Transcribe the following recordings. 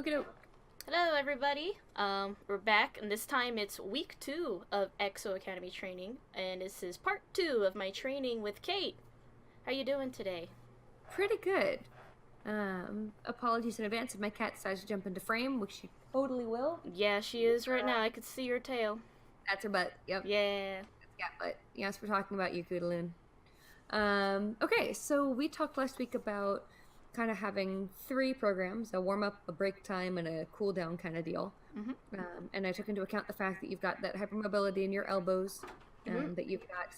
Okie doke. Hello, everybody. We're back, and this time it's week 2 of EXO Academy training, and this is part 2 of my training with Cait. How you doing today? Pretty good. Apologies in advance if my cat decides to jump into frame, which she totally will. Yeah, she is right now. I could see her tail. That's her butt. Yep. Yeah. That's cat butt. Yes, we're talking about you, Koodaloon. Okay, so we talked last week about kind of having 3 programs, a warm-up, a break time, and a cool-down kind of deal. And I took into account the fact that you've got that hypermobility in your elbows, that you've got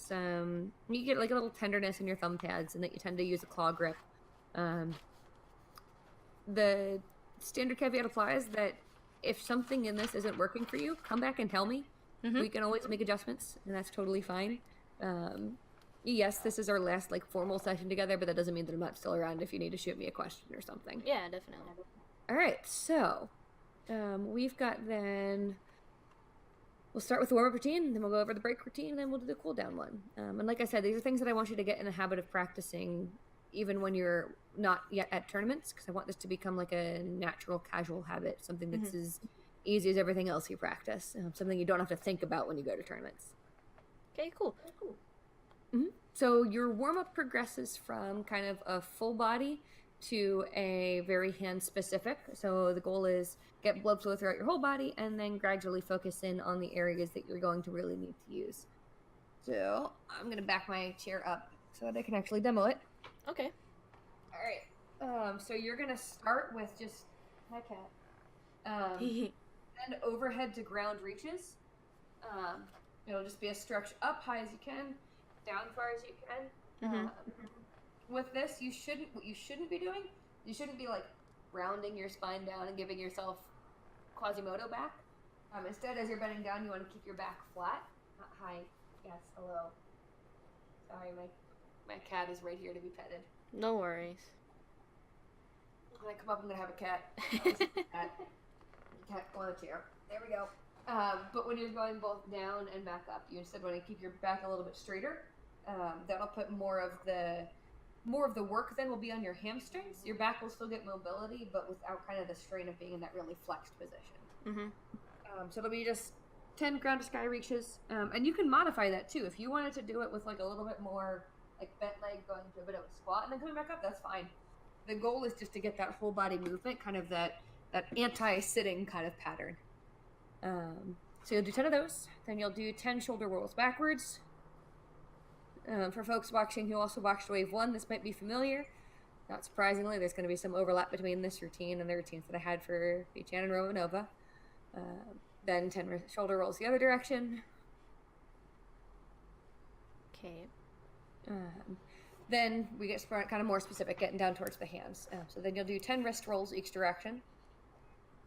you get like a little tenderness in your thumb pads, and that you tend to use a claw grip. The standard caveat applies that if something in this isn't working for you, come back and tell me. We can always make adjustments, and that's totally fine. Yes, this is our last formal session together, but that doesn't mean that I'm not still around if you need to shoot me a question or something. Yeah, definitely. All right, so we've got then. We'll start with the warm-up routine, then we'll go over the break routine, and then we'll do the cool-down one. And like I said, these are things that I want you to get in the habit of practicing even when you're not yet at tournaments, because I want this to become like a natural, casual habit, something that's as easy as everything else you practice, something you don't have to think about when you go to tournaments. Okay, cool. So your warm-up progresses from kind of a full body to a very hand-specific. So the goal is get blood flow throughout your whole body and then gradually focus in on the areas that you're going to really need to use. So I'm going to back my chair up so that I can actually demo it. Okay. All right. So you're going to start with just... Hi, cat. And overhead to ground reaches. It'll just be a stretch up high as you can, down far as you can. With this, what you shouldn't be doing, you shouldn't be rounding your spine down and giving yourself Quasimodo back. Instead, as you're bending down, you want to keep your back flat. Hi, yes, hello. Sorry, my cat is right here to be petted. No worries. When I come up, I'm gonna have a cat. Cat on a chair. There we go. But when you're going both down and back up, you instead want to keep your back a little bit straighter. That'll put more of the work then will be on your hamstrings. Your back will still get mobility, but without kind of the strain of being in that really flexed position. So it'll be just 10 ground to sky reaches. And you can modify that too. If you wanted to do it with a little bit more bent leg going to a bit of a squat and then coming back up, that's fine. The goal is just to get that whole body movement, kind of that anti-sitting kind of pattern. So you'll do 10 of those. Then you'll do 10 shoulder rolls backwards. For folks watching who also watched Wave 1, this might be familiar. Not surprisingly, there's going to be some overlap between this routine and the routines that I had for Bichan and Romanova. Then 10 shoulder rolls the other direction. Okay. Then we get kind of more specific, getting down towards the hands. So then you'll do 10 wrist rolls each direction.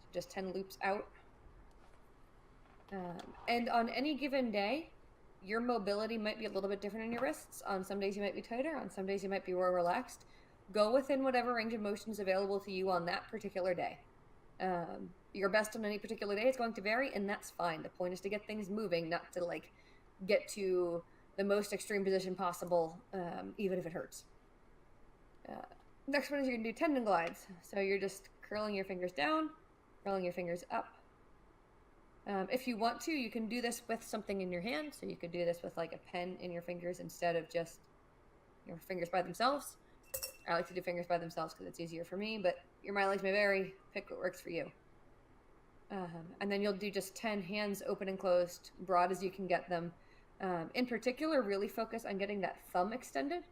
So just 10 loops out. And on any given day, your mobility might be a little bit different in your wrists. On some days you might be tighter. On some days you might be more relaxed. Go within whatever range of motion is available to you on that particular day. Your best on any particular day is going to vary, and that's fine. The point is to get things moving, not to get to the most extreme position possible, even if it hurts. Next one is you're going to do tendon glides. So you're just curling your fingers down, curling your fingers up. If you want to, you can do this with something in your hand. So you could do this with a pen in your fingers instead of just your fingers by themselves. I like to do fingers by themselves because it's easier for me, but your mileage may vary. Pick what works for you. And then you'll do just 10 hands open and closed, broad as you can get them. In particular, really focus on getting that thumb extended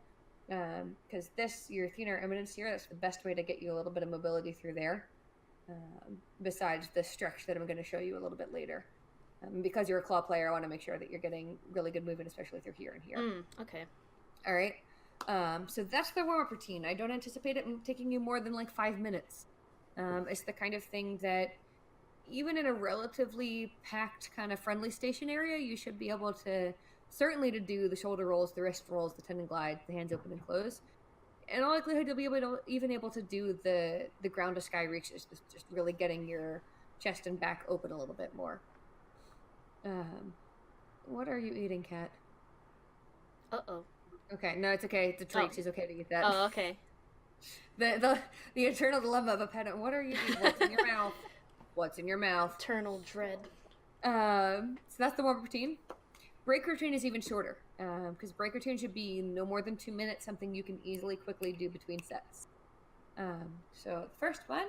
because your thenar eminence here, that's the best way to get you a little bit of mobility through there. Besides the stretch that I'm going to show you a little bit later. Because you're a claw player, I want to make sure that you're getting really good movement, especially through here and here. Okay. All right. So that's the warm-up routine. I don't anticipate it taking you more than 5 minutes. It's the kind of thing that even in a relatively packed kind of friendly station area, you should be able to certainly to do the shoulder rolls, the wrist rolls, the tendon glides, the hands open and close. In all likelihood, you'll be able to do the ground to sky reaches, just really getting your chest and back open a little bit more. What are you eating, Cat? Uh-oh. Okay, no, it's okay. It's a treat. Oh. She's okay to eat that. Oh, okay. The eternal dilemma of a pedant. What are you eating? What's in your mouth? What's in your mouth? Eternal dread. So that's the warm-up routine. Break routine is even shorter because break routine should be no more than 2 minutes, something you can easily, quickly do between sets. So the first one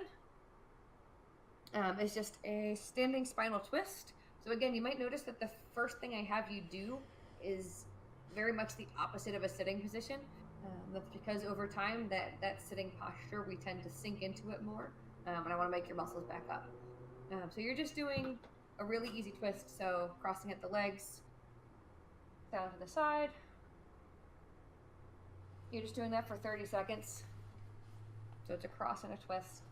is just a standing spinal twist. So again, you might notice that the first thing I have you do is very much the opposite of a sitting position. That's because over time, that sitting posture, we tend to sink into it more, and I want to make your muscles back up. So you're just doing a really easy twist, so crossing at the legs, down to the side. You're just doing that for 30 seconds. So it's a cross and a twist.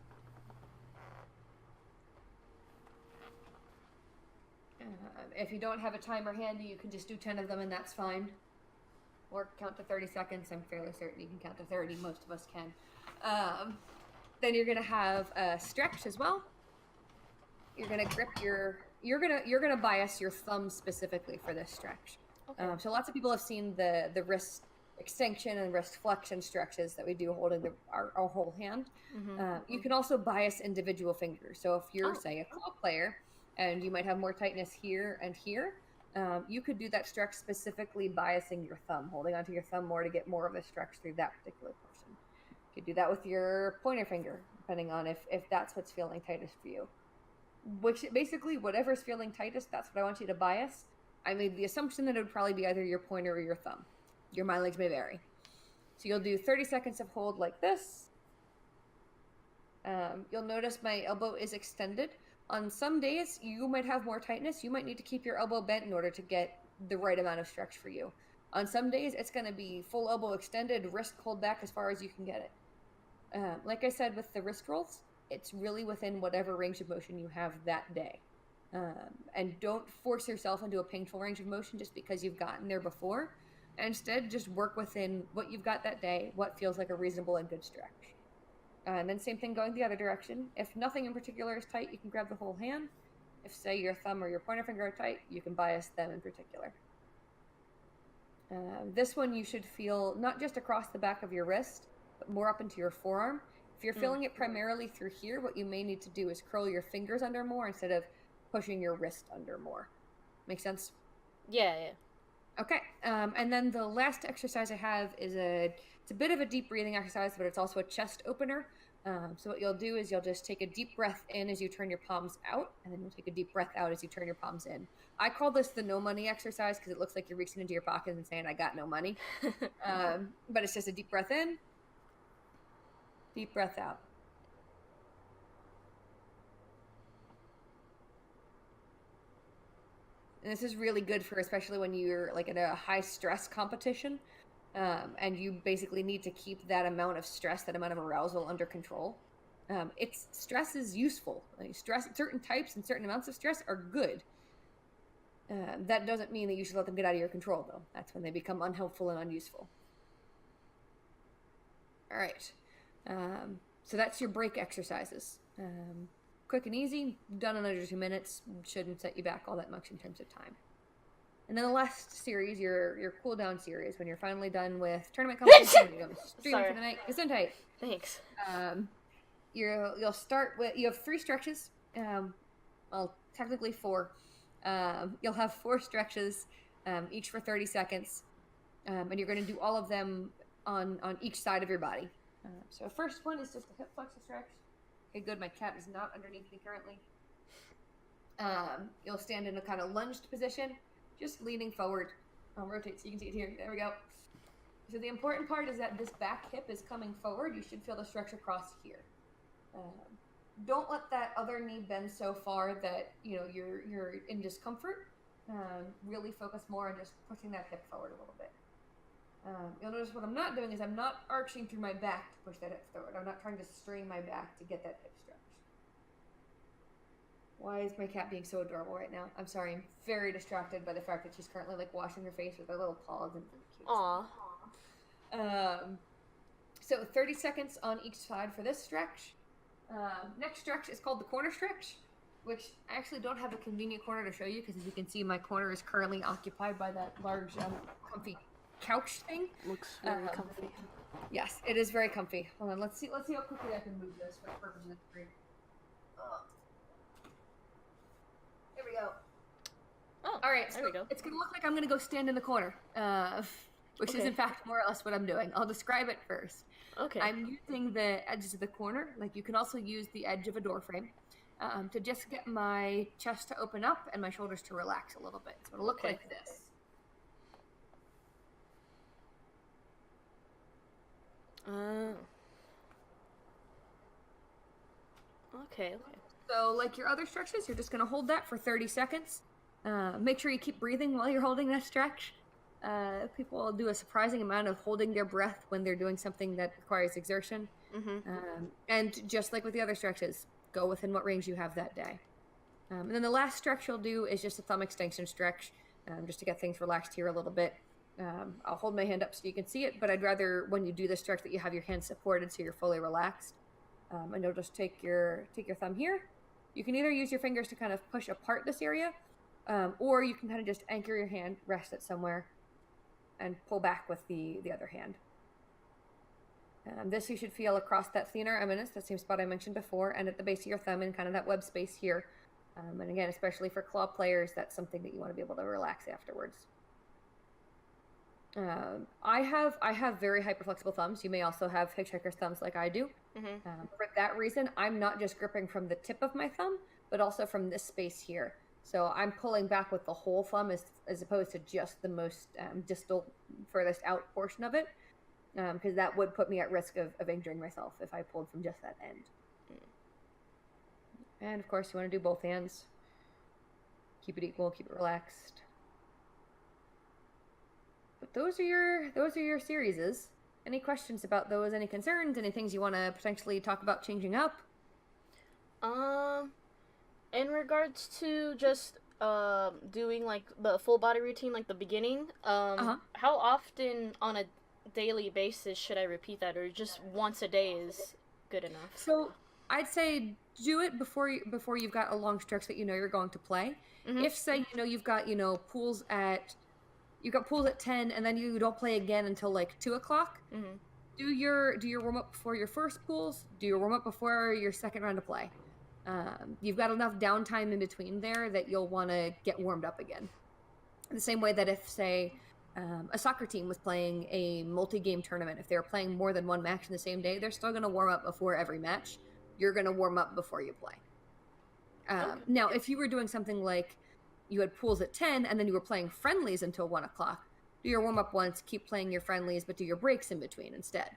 If you don't have a timer handy, you can just do 10 of them and that's fine. Or count to 30 seconds. I'm fairly certain you can count to 30. Most of us can. Then you're gonna have a stretch as well. You're gonna grip you're gonna bias your thumb specifically for this stretch. Okay. So lots of people have seen the wrist extension and wrist flexion stretches that we do holding our whole hand. You can also bias individual fingers. So if you're say a claw player and you might have more tightness here and here, you could do that stretch specifically biasing your thumb, holding onto your thumb more to get more of a stretch through that particular portion. You could do that with your pointer finger, depending on if that's what's feeling tightest for you. Which basically, whatever's feeling tightest, that's what I want you to bias. I made the assumption that it would probably be either your pointer or your thumb. Your mind legs may vary. So you'll do 30 seconds of hold like this. You'll notice my elbow is extended. On some days, you might have more tightness. You might need to keep your elbow bent in order to get the right amount of stretch for you. On some days, it's going to be full elbow extended, wrist pulled back as far as you can get it. Like I said, with the wrist rolls, it's really within whatever range of motion you have that day. And don't force yourself into a painful range of motion just because you've gotten there before. Instead, just work within what you've got that day, what feels like a reasonable and good stretch. And then same thing going the other direction. If nothing in particular is tight, you can grab the whole hand. If, say, your thumb or your pointer finger are tight, you can bias them in particular. This one you should feel not just across the back of your wrist, but more up into your forearm. If you're feeling it primarily through here, what you may need to do is curl your fingers under more instead of pushing your wrist under more. Make sense? Yeah. Okay, and then the last exercise I have is it's a bit of a deep breathing exercise, but it's also a chest opener. So what you'll do is you'll just take a deep breath in as you turn your palms out, and then you'll take a deep breath out as you turn your palms in. I call this the no money exercise because it looks like you're reaching into your pocket and saying, I got no money. But it's just a deep breath in, deep breath out. And this is really good for especially when you're like in a high stress competition, and you basically need to keep that amount of stress, that amount of arousal under control. Stress is useful. Certain types and certain amounts of stress are good. That doesn't mean that you should let them get out of your control, though. That's when they become unhelpful and unuseful. All right. So that's your break exercises. Quick and easy, done in under 2 minutes, shouldn't set you back all that much in terms of time. And then the last series, your cool down series, when you're finally done with tournament competition, you're going streaming for the night. It's tight. Thanks. You'll start with, you have 3 stretches, well, technically 4. You'll have 4 stretches, each for 30 seconds, and you're going to do all of them on each side of your body. So first one is just a hip flexor stretch. Okay, good. My cat is not underneath me currently. You'll stand in a kind of lunged position, just leaning forward. I'll rotate so you can see it here. There we go. So the important part is that this back hip is coming forward. You should feel the stretch across here. Don't let that other knee bend so far that you're in discomfort. Really focus more on just pushing that hip forward a little bit. You'll notice what I'm not doing is I'm not arching through my back to push that hip forward. I'm not trying to strain my back to get that hip stretch. Why is my cat being so adorable right now? I'm sorry, I'm very distracted by the fact that she's currently like washing her face with her little paws and cute. Aww. So 30 seconds on each side for this stretch. Next stretch is called the corner stretch, which I actually don't have a convenient corner to show you because as you can see, my corner is currently occupied by that large, comfy couch thing. Looks very comfy. Yes, it is very comfy. Hold on, let's see how quickly I can move this for the purpose of the screen. There we go. Oh, all right, there so we go. it's gonna look like I'm gonna go stand in the corner, which is in fact more or less what I'm doing. I'll describe it first. Okay. I'm using the edges of the corner, like you can also use the edge of a door frame, to just get my chest to open up and my shoulders to relax a little bit. So it'll look like this. Okay. So like your other stretches, you're just going to hold that for 30 seconds. Make sure you keep breathing while you're holding that stretch. People do a surprising amount of holding their breath when they're doing something that requires exertion. And just like with the other stretches, go within what range you have that day. And then the last stretch you'll do is just a thumb extension stretch, just to get things relaxed here a little bit. I'll hold my hand up so you can see it, but I'd rather when you do the stretch that you have your hands supported so you're fully relaxed. And you'll just take your thumb here. You can either use your fingers to kind of push apart this area, or you can kind of just anchor your hand, rest it somewhere, and pull back with the other hand. This you should feel across that thenar eminence, that same spot I mentioned before, and at the base of your thumb in kind of that web space here. And again, especially for claw players, that's something that you want to be able to relax afterwards. I have very hyperflexible thumbs. You may also have hitchhiker's thumbs like I do. For that reason, I'm not just gripping from the tip of my thumb, but also from this space here. So I'm pulling back with the whole thumb as opposed to just the most distal, furthest out portion of it, because that would put me at risk of injuring myself if I pulled from just that end. And of course, you want to do both hands. Keep it equal, keep it relaxed. But those are your series. Any questions about those? Any concerns? Any things you want to potentially talk about changing up? In regards to just doing like the full body routine, like the beginning, how often on a daily basis should I repeat that, or just once a day is good enough? So I'd say do it before you've got a long stretch that you know you're going to play. If say you've got pools at 10 and then you don't play again until like 2 o'clock. Do your warm up before your first pools. Do your warm up before your second round of play. You've got enough downtime in between there that you'll want to get warmed up again. The same way that if say a soccer team was playing a multi-game tournament, if they were playing more than one match in the same day, they're still going to warm up before every match. You're going to warm up before you play. Now, if you were doing something like you had pools at 10 and then you were playing friendlies until 1 o'clock, do your warm-up once, keep playing your friendlies, but do your breaks in between instead.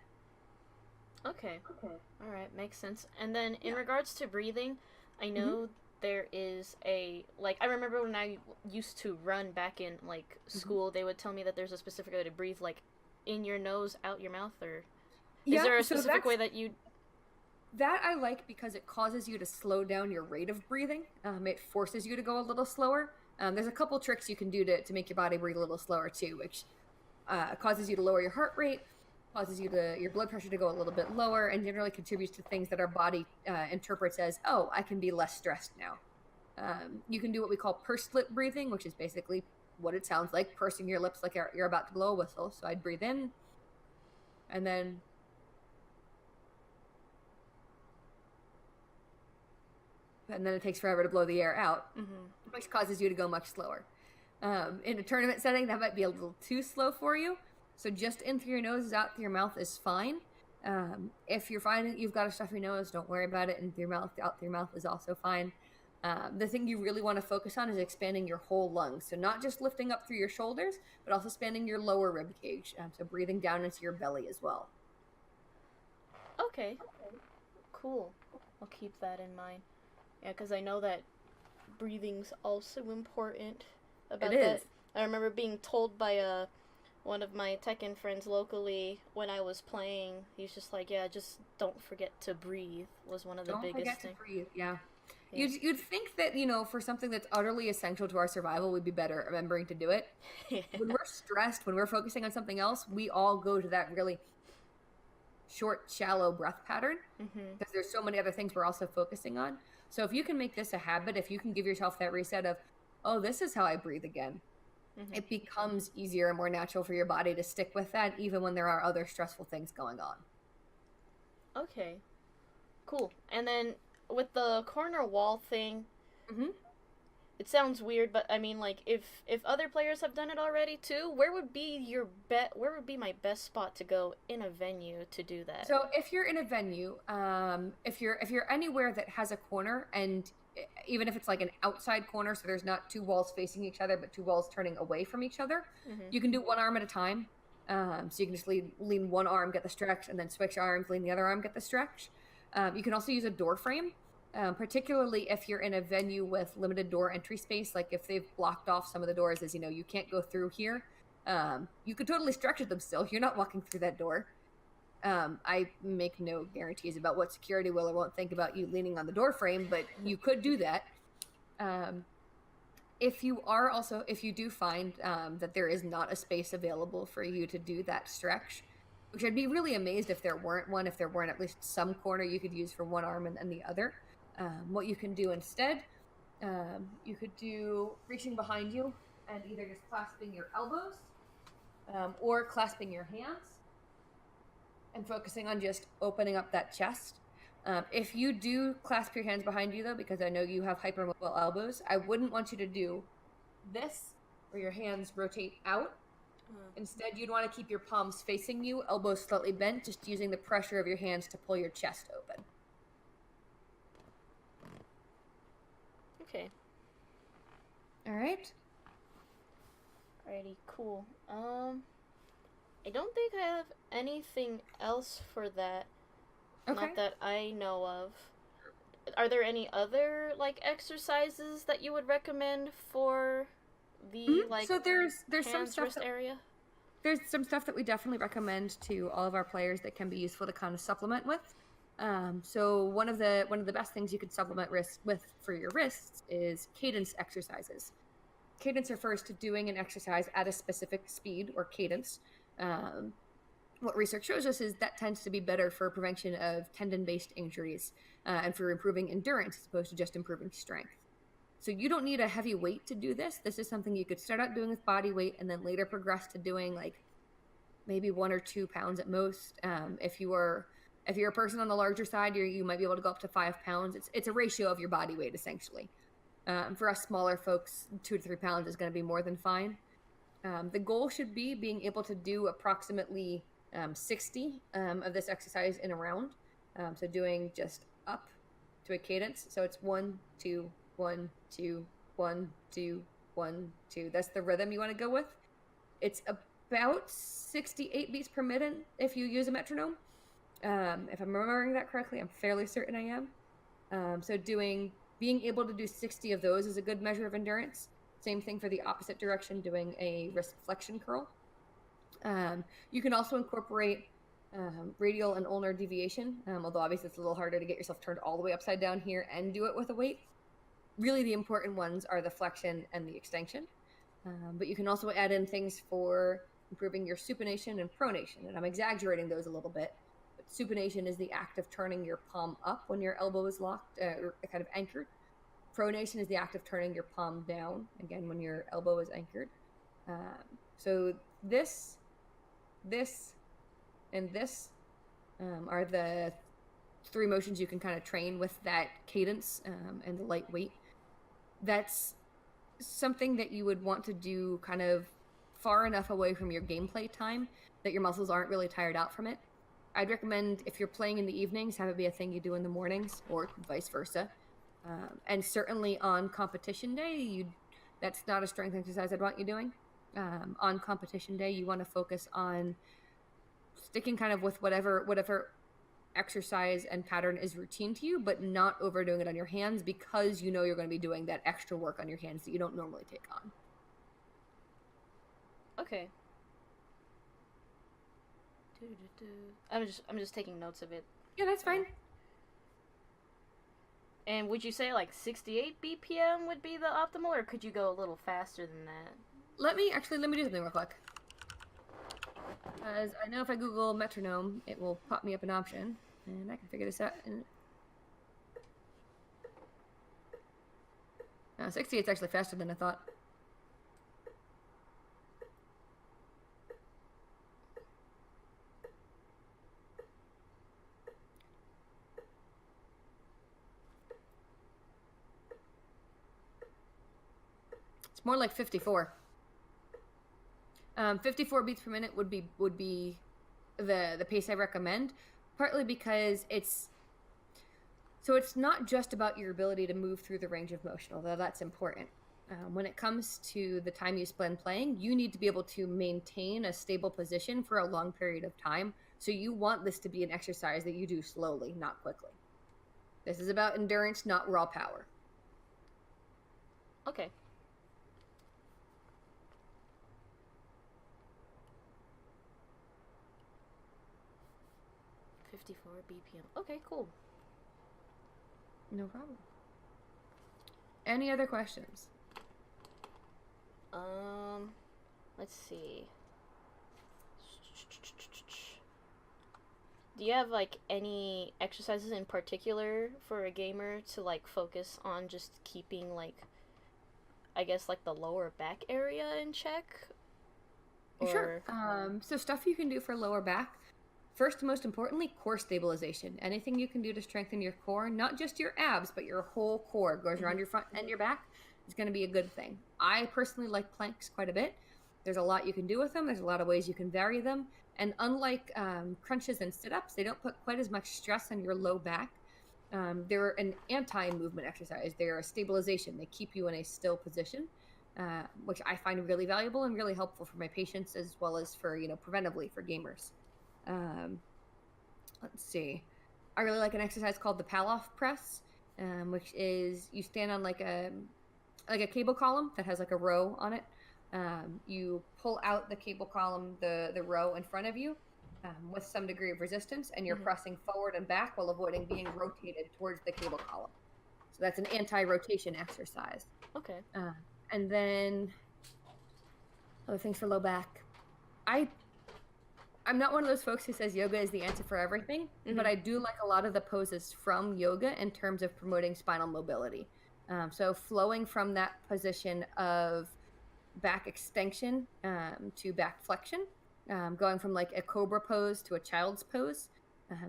Okay. All right, makes sense. And then in regards to breathing, I know there is I remember when I used to run back in like school, they would tell me that there's a specific way to breathe, like in your nose, out your mouth, or is there a specific way that you... That I like because it causes you to slow down your rate of breathing. It forces you to go a little slower. There's a couple tricks you can do to make your body breathe a little slower too, which causes you to lower your heart rate, causes your blood pressure to go a little bit lower, and generally contributes to things that our body interprets as, oh, I can be less stressed now. You can do what we call pursed lip breathing, which is basically what it sounds like, pursing your lips like you're about to blow a whistle. So I'd breathe in, and then... and then it takes forever to blow the air out, which causes you to go much slower. In a tournament setting, that might be a little too slow for you. So just in through your nose, out through your mouth is fine. If you're finding you've got a stuffy nose, don't worry about it. In through your mouth, out through your mouth is also fine. The thing you really want to focus on is expanding your whole lungs. So not just lifting up through your shoulders, but also expanding your lower rib cage. So breathing down into your belly as well. Okay. Cool. I'll keep that in mind. Yeah, because I know that breathing's also important about it that. is. I remember being told by one of my Tekken friends locally when I was playing. He's just like, yeah, just don't forget to breathe was one of the biggest things. Don't forget to breathe, yeah. You'd think that, for something that's utterly essential to our survival, we'd be better at remembering to do it. When we're stressed, when we're focusing on something else, we all go to that really short, shallow breath pattern because there's so many other things we're also focusing on. So if you can make this a habit, if you can give yourself that reset of, oh, this is how I breathe again, Mm-hmm. it becomes easier and more natural for your body to stick with that, even when there are other stressful things going on. Okay. Cool. And then with the corner wall thing, Mm-hmm. it sounds weird, but I mean, like, if other players have done it already too, where would be your Where would be my best spot to go in a venue to do that? So if you're in a venue, if you're anywhere that has a corner, and even if it's like an outside corner, so there's not two walls facing each other, but two walls turning away from each other, Mm-hmm. you can do one arm at a time. So you can just lean one arm, get the stretch, and then switch arms, lean the other arm, get the stretch. You can also use a door frame, particularly if you're in a venue with limited door entry space, like if they've blocked off some of the doors as, you can't go through here. You could totally stretch at them still. You're not walking through that door. I make no guarantees about what security will or won't think about you leaning on the door frame, but you could do that. If you do find that there is not a space available for you to do that stretch, which I'd be really amazed if there weren't one, if there weren't at least some corner you could use for one arm and the other. What you can do instead, you could do reaching behind you and either just clasping your elbows or clasping your hands and focusing on just opening up that chest. If you do clasp your hands behind you, though, because I know you have hypermobile elbows, I wouldn't want you to do this, where your hands rotate out. Instead, you'd want to keep your palms facing you, elbows slightly bent, just using the pressure of your hands to pull your chest open. Okay. All right. Alrighty, cool. I don't think I have anything else for that. Okay. Not that I know of. Are there any other, like, exercises that you would recommend for the, like, so there's some hands, stuff wrist area? There's some stuff that we definitely recommend to all of our players that can be useful to kind of supplement with. So one of the best things you could supplement wrist with for your wrists is cadence exercises. Cadence refers to doing an exercise at a specific speed or cadence. What research shows us is that tends to be better for prevention of tendon-based injuries and for improving endurance as opposed to just improving strength. So you don't need a heavy weight to do this. This is something you could start out doing with body weight and then later progress to doing like maybe 1 or 2 pounds at most. If you're a person on the larger side, you might be able to go up to 5 pounds. It's a ratio of your body weight essentially. For us smaller folks, 2 to 3 pounds is going to be more than fine. The goal should be being able to do approximately 60 of this exercise in a round. So doing just up to a cadence. So it's 1, 2, 1, 2, 1, 2, 1, 2. That's the rhythm you want to go with. It's about 68 beats per minute if you use a metronome. If I'm remembering that correctly, I'm fairly certain I am. So being able to do 60 of those is a good measure of endurance. Same thing for the opposite direction, doing a wrist flexion curl. You can also incorporate radial and ulnar deviation, although obviously it's a little harder to get yourself turned all the way upside down here and do it with a weight. Really the important ones are the flexion and the extension. But you can also add in things for improving your supination and pronation, and I'm exaggerating those a little bit. But supination is the act of turning your palm up when your elbow is locked, or kind of anchored. Pronation is the act of turning your palm down, again, when your elbow is anchored. So this, and this are the 3 motions you can kind of train with that cadence and the light weight. That's something that you would want to do kind of far enough away from your gameplay time that your muscles aren't really tired out from it. I'd recommend, if you're playing in the evenings, have it be a thing you do in the mornings, or vice versa. And certainly on competition day, that's not a strength exercise I'd want you doing. On competition day, you want to focus on sticking kind of with whatever exercise and pattern is routine to you, but not overdoing it on your hands, because you know you're going to be doing that extra work on your hands that you don't normally take on. Okay. I'm just taking notes of it. Yeah, that's fine. And would you say like 68 BPM would be the optimal, or could you go a little faster than that? Let me do something real quick. Because I know if I Google metronome, it will pop me up an option, and I can figure this out. 68 is actually faster than I thought. More like 54. 54 beats per minute would be the pace I recommend, partly because it's not just about your ability to move through the range of motion, although that's important. When it comes to the time you spend playing, you need to be able to maintain a stable position for a long period of time. So you want this to be an exercise that you do slowly, not quickly. This is about endurance, not raw power. Okay. $54 BPM. Okay, cool. No problem. Any other questions? Let's see. Do you have like any exercises in particular for a gamer to like focus on just keeping like, I guess, like the lower back area in check? Or... Sure. So stuff you can do for lower back. First, most importantly, core stabilization. Anything you can do to strengthen your core, not just your abs, but your whole core, goes around your front and your back, is going to be a good thing. I personally like planks quite a bit. There's a lot you can do with them. There's a lot of ways you can vary them. And unlike crunches and sit-ups, they don't put quite as much stress on your low back. They're an anti-movement exercise. They're a stabilization. They keep you in a still position, which I find really valuable and really helpful for my patients, as well as for, preventively for gamers. Let's see. I really like an exercise called the Palloff press, which is you stand on like a cable column that has like a row on it. You pull out the cable column, the row in front of you, with some degree of resistance, and you're pressing forward and back while avoiding being rotated towards the cable column. So that's an anti-rotation exercise. Okay. And then other things for low back. I'm not one of those folks who says yoga is the answer for everything, but I do like a lot of the poses from yoga in terms of promoting spinal mobility. So flowing from that position of back extension to back flexion, going from like a cobra pose to a child's pose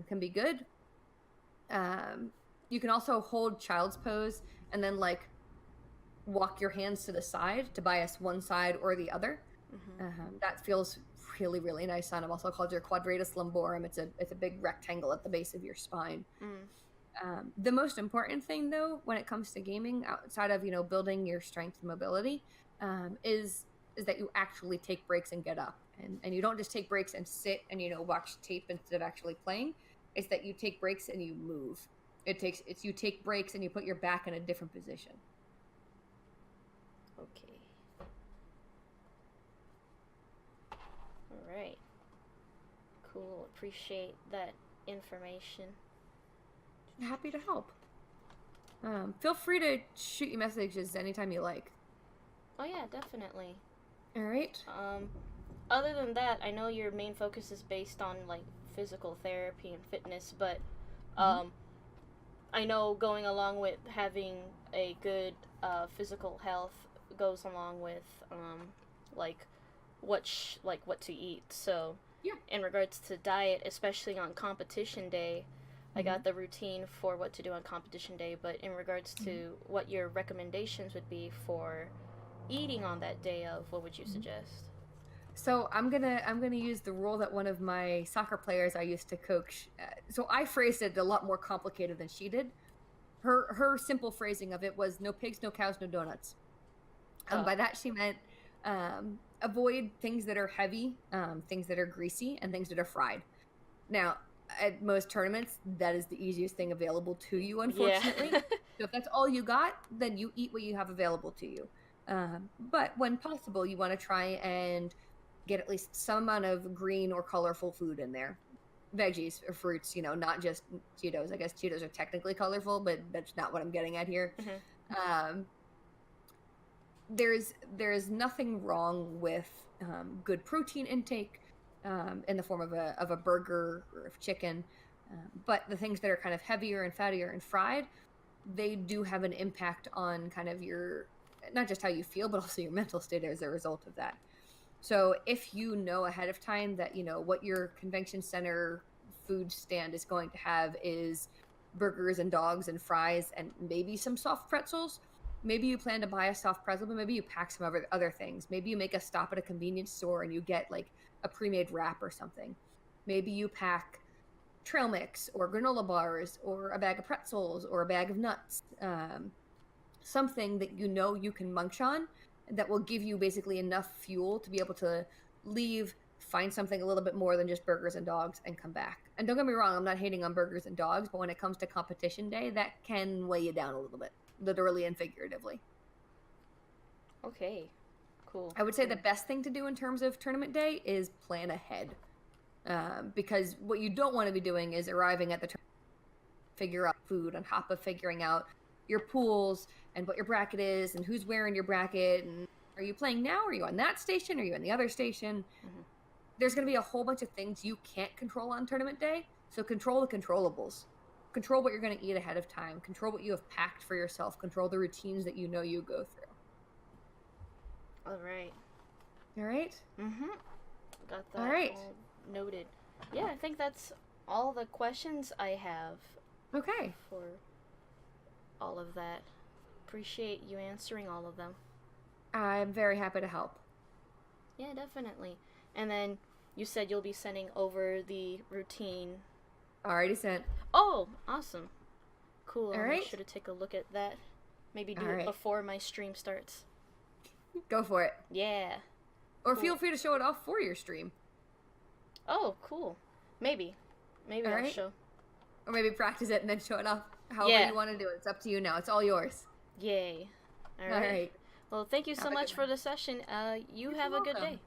can be good. You can also hold child's pose and then like walk your hands to the side to bias one side or the other. That feels really, really nice on. I've also called your quadratus lumborum. It's a big rectangle at the base of your spine. The most important thing, though, when it comes to gaming, outside of building your strength and mobility, is that you actually take breaks and get up, and you don't just take breaks and sit and watch tape instead of actually playing. It's that you take breaks and you move. It's you take breaks and you put your back in a different position. Okay. All right. Cool. Appreciate that information. Happy to help. Feel free to shoot you messages anytime you like. Oh yeah, definitely. All right. Other than that, I know your main focus is based on like physical therapy and fitness, but I know going along with having a good physical health goes along with like what to eat. So yeah, in regards to diet, especially on competition day, I got the routine for what to do on competition day, but in regards to what your recommendations would be for eating on that day of, what would you suggest? So I'm gonna use the rule that one of my soccer players I used to coach. So I phrased it a lot more complicated than she did. Her simple phrasing of it was no pigs, no cows, no donuts. By that she meant avoid things that are heavy, things that are greasy, and things that are fried. Now, at most tournaments, that is the easiest thing available to you, unfortunately. Yeah. So if that's all you got, then you eat what you have available to you. But when possible, you want to try and get at least some amount of green or colorful food in there. Veggies or fruits, not just Cheetos. I guess Cheetos are technically colorful, but that's not what I'm getting at here. There's nothing wrong with good protein intake in the form of a burger or of chicken, but the things that are kind of heavier and fattier and fried, they do have an impact on kind of your, not just how you feel, but also your mental state as a result of that. So if you know ahead of time that what your convention center food stand is going to have is burgers and dogs and fries and maybe some soft pretzels, Maybe you plan to buy a soft pretzel, but maybe you pack some other things. Maybe you make a stop at a convenience store and you get like a pre-made wrap or something. Maybe you pack trail mix or granola bars or a bag of pretzels or a bag of nuts. Something that you know you can munch on that will give you basically enough fuel to be able to leave, find something a little bit more than just burgers and dogs, and come back. And don't get me wrong, I'm not hating on burgers and dogs, but when it comes to competition day, that can weigh you down a little bit, literally and figuratively. Okay, cool. I would say the best thing to do in terms of tournament day is plan ahead. Because what you don't want to be doing is arriving at the tournament, figure out food on top of figuring out your pools and what your bracket is and who's wearing your bracket and are you playing now? Are you on that station? Are you on the other station? Mm-hmm. There's going to be a whole bunch of things you can't control on tournament day, so control the controllables. Control what you're going to eat ahead of time. Control what you have packed for yourself. Control the routines that you know you go through. All right. All right? Mm-hmm. Got that all right. all noted. Yeah, I think that's all the questions I have. Okay. For all of that. Appreciate you answering all of them. I'm very happy to help. Yeah, definitely. And then you said you'll be sending over the routine. Already sent. Oh, awesome. Cool. All I'll right. make sure to take a look at that. Maybe do all it right. before my stream starts. Go for it. Yeah. Or cool. feel free to show it off for your stream. Oh, cool. Maybe all I'll right. show. Or maybe practice it and then show it off. However you want to do it. It's up to you now. It's all yours. Yay. All right. Well, thank you so much for the session. You have a good day.